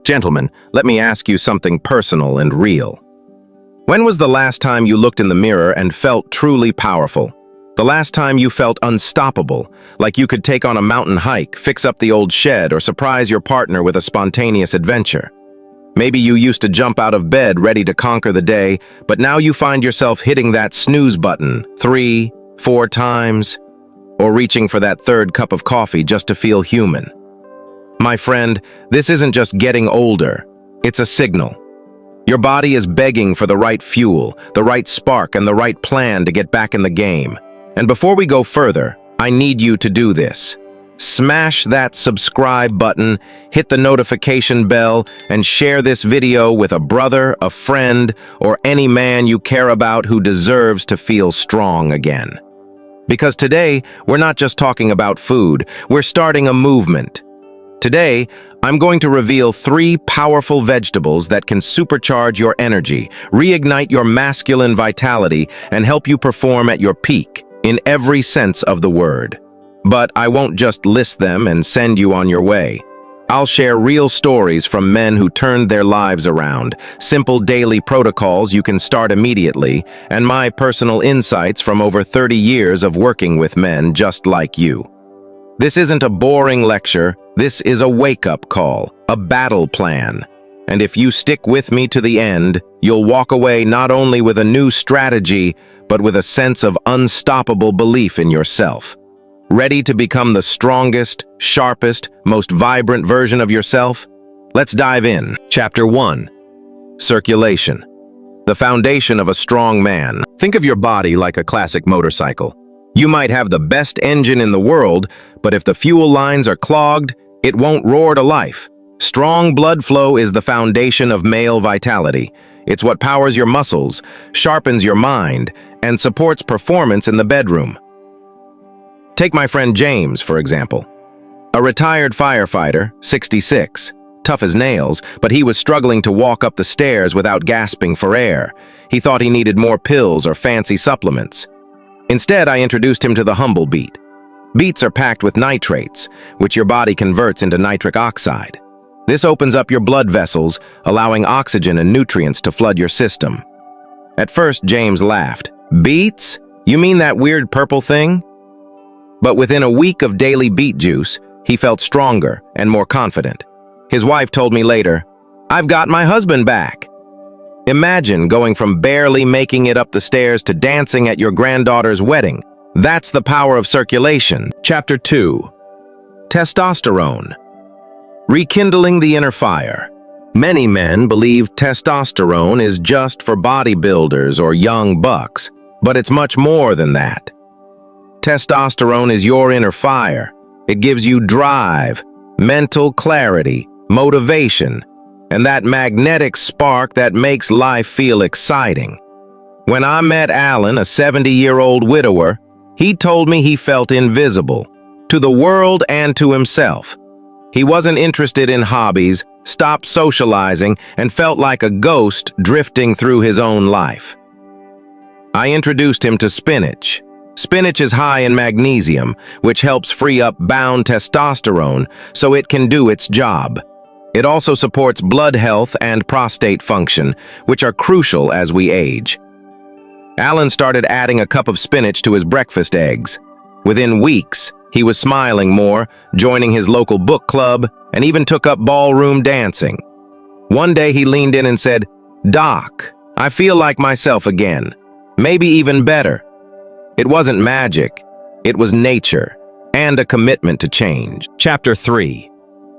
Gentlemen, let me ask you something personal and real. When was the last time you looked in the mirror and felt truly powerful? The last time you felt unstoppable, like you could take on a mountain hike, fix up the old shed, or surprise your partner with a spontaneous adventure? Maybe you used to jump out of bed ready to conquer the day, but now you find yourself hitting that snooze button 3, 4 times, or reaching for that third cup of coffee just to feel human. My friend, this isn't just getting older, it's a signal. Your body is begging for the right fuel, the right spark, and the right plan to get back in the game. And before we go further, I need you to do this. Smash that subscribe button, hit the notification bell, and share this video with a brother, a friend, or any man you care about who deserves to feel strong again. Because today, we're not just talking about food, we're starting a movement. Today, I'm going to reveal 3 powerful vegetables that can supercharge your energy, reignite your masculine vitality, and help you perform at your peak in every sense of the word. But I won't just list them and send you on your way. I'll share real stories from men who turned their lives around, simple daily protocols you can start immediately, and my personal insights from over 30 years of working with men just like you. This isn't a boring lecture, this is a wake-up call, a battle plan. And if you stick with me to the end, you'll walk away not only with a new strategy, but with a sense of unstoppable belief in yourself. Ready to become the strongest, sharpest, most vibrant version of yourself? Let's dive in. Chapter 1. Circulation. The foundation of a strong man. Think of your body like a classic motorcycle. You might have the best engine in the world, but if the fuel lines are clogged, it won't roar to life. Strong blood flow is the foundation of male vitality. It's what powers your muscles, sharpens your mind, and supports performance in the bedroom. Take my friend James, for example. A retired firefighter, 66, tough as nails, but he was struggling to walk up the stairs without gasping for air. He thought he needed more pills or fancy supplements. Instead, I introduced him to the humble beet. Beets are packed with nitrates, which your body converts into nitric oxide. This opens up your blood vessels, allowing oxygen and nutrients to flood your system. At first, James laughed. Beets? You mean that weird purple thing? But within a week of daily beet juice, he felt stronger and more confident. His wife told me later, "I've got my husband back." Imagine going from barely making it up the stairs to dancing at your granddaughter's wedding. That's the power of circulation. Chapter 2. Testosterone. Rekindling the inner fire. Many men believe testosterone is just for bodybuilders or young bucks, but it's much more than that. Testosterone is your inner fire. It gives you drive, mental clarity, motivation, and that magnetic spark that makes life feel exciting. When I met Alan, a 70-year-old widower, he told me he felt invisible, to the world and to himself. He wasn't interested in hobbies, stopped socializing, and felt like a ghost drifting through his own life. I introduced him to spinach. Spinach is high in magnesium, which helps free up bound testosterone so it can do its job. It also supports blood health and prostate function, which are crucial as we age. Alan started adding a cup of spinach to his breakfast eggs. Within weeks, he was smiling more, joining his local book club, and even took up ballroom dancing. One day he leaned in and said, "Doc, I feel like myself again. Maybe even better." It wasn't magic, it was nature, and a commitment to change. Chapter 3.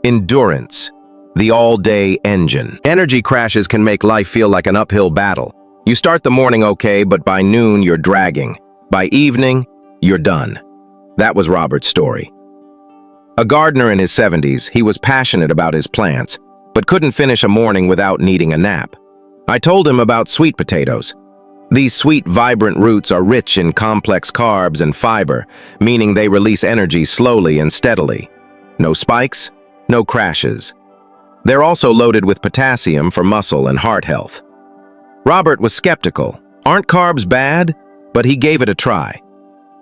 Endurance. The all-day engine. Energy crashes can make life feel like an uphill battle. You start the morning okay, but by noon you're dragging. By evening, you're done. That was Robert's story. A gardener in his 70s, he was passionate about his plants, but couldn't finish a morning without needing a nap. I told him about sweet potatoes. These sweet, vibrant roots are rich in complex carbs and fiber, meaning they release energy slowly and steadily. No spikes, no crashes. They're also loaded with potassium for muscle and heart health. Robert was skeptical. Aren't carbs bad? But he gave it a try.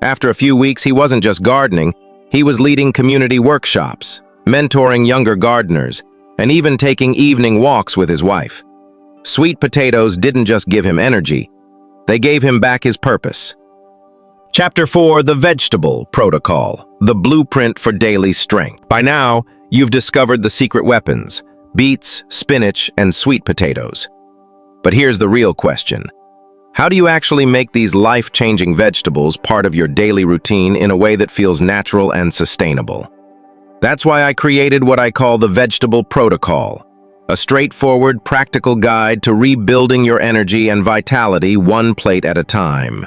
After a few weeks, he wasn't just gardening, he was leading community workshops, mentoring younger gardeners, and even taking evening walks with his wife. Sweet potatoes didn't just give him energy, they gave him back his purpose. Chapter 4, The Vegetable Protocol, the blueprint for daily strength. By now, you've discovered the secret weapons: beets, spinach, and sweet potatoes. But here's the real question. How do you actually make these life-changing vegetables part of your daily routine in a way that feels natural and sustainable? That's why I created what I call the Vegetable Protocol, a straightforward, practical guide to rebuilding your energy and vitality one plate at a time.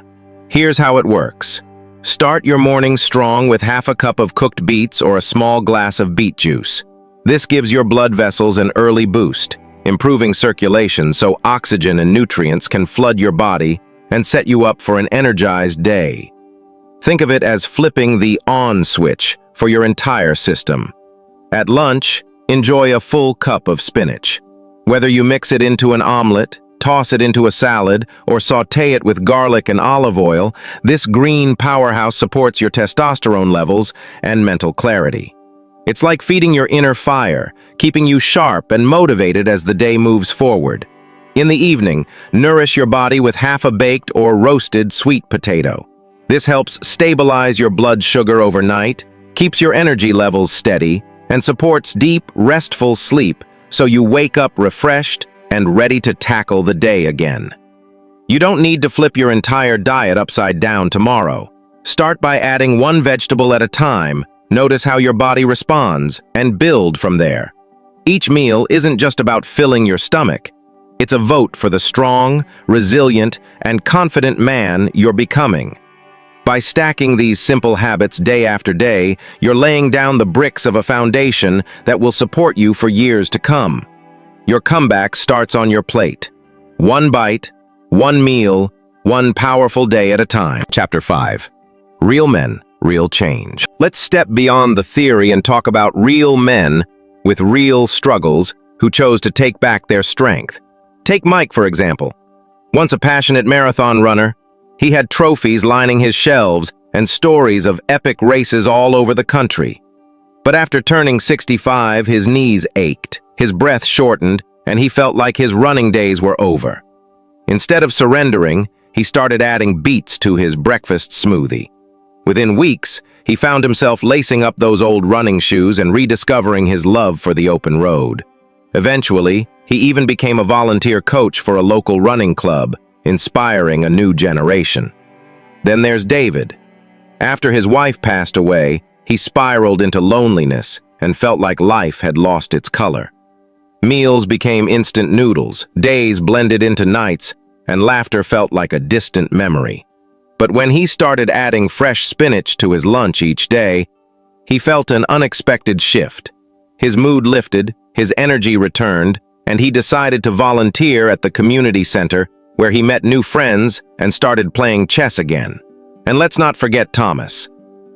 Here's how it works. Start your morning strong with half a cup of cooked beets or a small glass of beet juice. This gives your blood vessels an early boost, improving circulation so oxygen and nutrients can flood your body and set you up for an energized day. Think of it as flipping the on switch for your entire system. At lunch, enjoy a full cup of spinach. Whether you mix it into an omelet, toss it into a salad, or saute it with garlic and olive oil, this green powerhouse supports your testosterone levels and mental clarity. It's like feeding your inner fire, keeping you sharp and motivated as the day moves forward. In the evening, nourish your body with half a baked or roasted sweet potato. This helps stabilize your blood sugar overnight, keeps your energy levels steady, and supports deep, restful sleep so you wake up refreshed and ready to tackle the day again. You don't need to flip your entire diet upside down tomorrow. Start by adding one vegetable at a time, notice how your body responds, and build from there. Each meal isn't just about filling your stomach. It's a vote for the strong, resilient, and confident man you're becoming. By stacking these simple habits day after day, you're laying down the bricks of a foundation that will support you for years to come. Your comeback starts on your plate. One bite, one meal, one powerful day at a time. Chapter 5. Real Men, Real Change. Let's step beyond the theory and talk about real men with real struggles who chose to take back their strength. Take Mike, for example. Once a passionate marathon runner, he had trophies lining his shelves and stories of epic races all over the country. But after turning 65, his knees ached, his breath shortened, and he felt like his running days were over. Instead of surrendering, he started adding beets to his breakfast smoothie. Within weeks, he found himself lacing up those old running shoes and rediscovering his love for the open road. Eventually, he even became a volunteer coach for a local running club, inspiring a new generation. Then there's David. After his wife passed away, he spiraled into loneliness and felt like life had lost its color. Meals became instant noodles, days blended into nights, and laughter felt like a distant memory. But when he started adding fresh spinach to his lunch each day, he felt an unexpected shift. His mood lifted, his energy returned, and he decided to volunteer at the community center where he met new friends and started playing chess again. And let's not forget Thomas.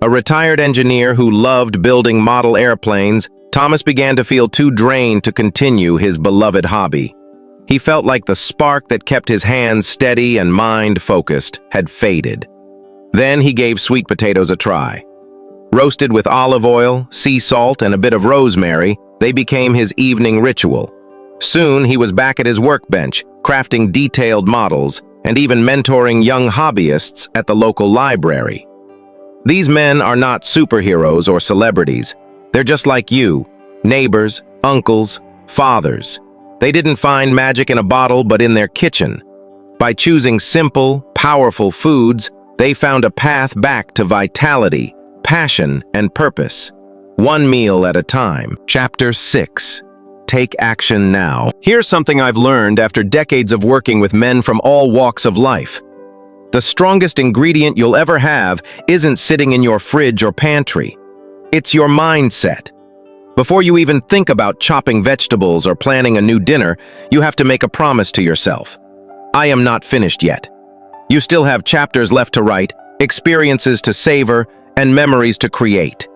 A retired engineer who loved building model airplanes, Thomas began to feel too drained to continue his beloved hobby. He felt like the spark that kept his hands steady and mind focused had faded. Then he gave sweet potatoes a try. Roasted with olive oil, sea salt, and a bit of rosemary, they became his evening ritual. Soon he was back at his workbench, crafting detailed models, and even mentoring young hobbyists at the local library. These men are not superheroes or celebrities. They're just like you, neighbors, uncles, fathers. They didn't find magic in a bottle, but in their kitchen. By choosing simple, powerful foods, they found a path back to vitality, passion, and purpose. One meal at a time. Chapter 6. Take action now. Here's something I've learned after decades of working with men from all walks of life. The strongest ingredient you'll ever have isn't sitting in your fridge or pantry. It's your mindset. Before you even think about chopping vegetables or planning a new dinner, you have to make a promise to yourself. I am not finished yet. You still have chapters left to write, experiences to savor, and memories to create.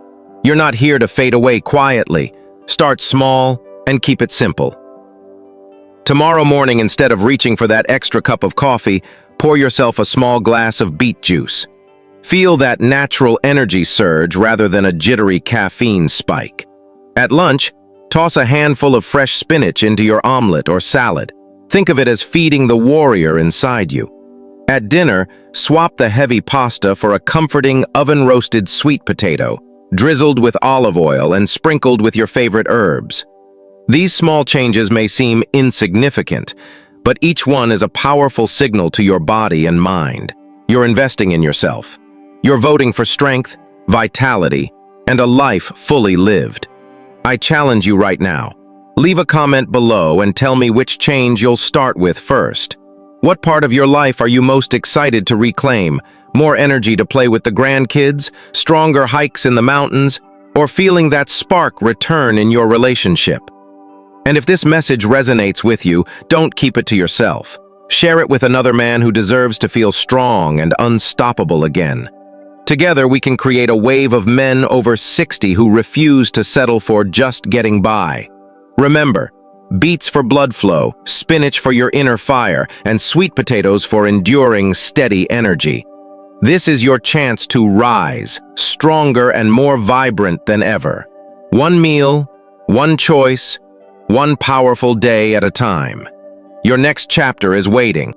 You're not here to fade away quietly. Start small and keep it simple. Tomorrow morning, instead of reaching for that extra cup of coffee, pour yourself a small glass of beet juice. Feel that natural energy surge rather than a jittery caffeine spike. At lunch, Toss a handful of fresh spinach into your omelet or salad. Think of it as feeding the warrior inside you. At dinner, swap the heavy pasta for a comforting oven-roasted sweet potato, drizzled with olive oil and sprinkled with your favorite herbs. These small changes may seem insignificant, but each one is a powerful signal to your body and mind. You're investing in yourself. You're voting for strength, vitality, and a life fully lived. I challenge you right now. Leave a comment below and tell me which change you'll start with first. What part of your life are you most excited to reclaim? More energy to play with the grandkids, stronger hikes in the mountains, or feeling that spark return in your relationship? And if this message resonates with you, don't keep it to yourself. Share it with another man who deserves to feel strong and unstoppable again. Together, we can create a wave of men over 60 who refuse to settle for just getting by. Remember, beets for blood flow, spinach for your inner fire, and sweet potatoes for enduring, steady energy. This is your chance to rise, stronger and more vibrant than ever. One meal, one choice, one powerful day at a time. Your next chapter is waiting.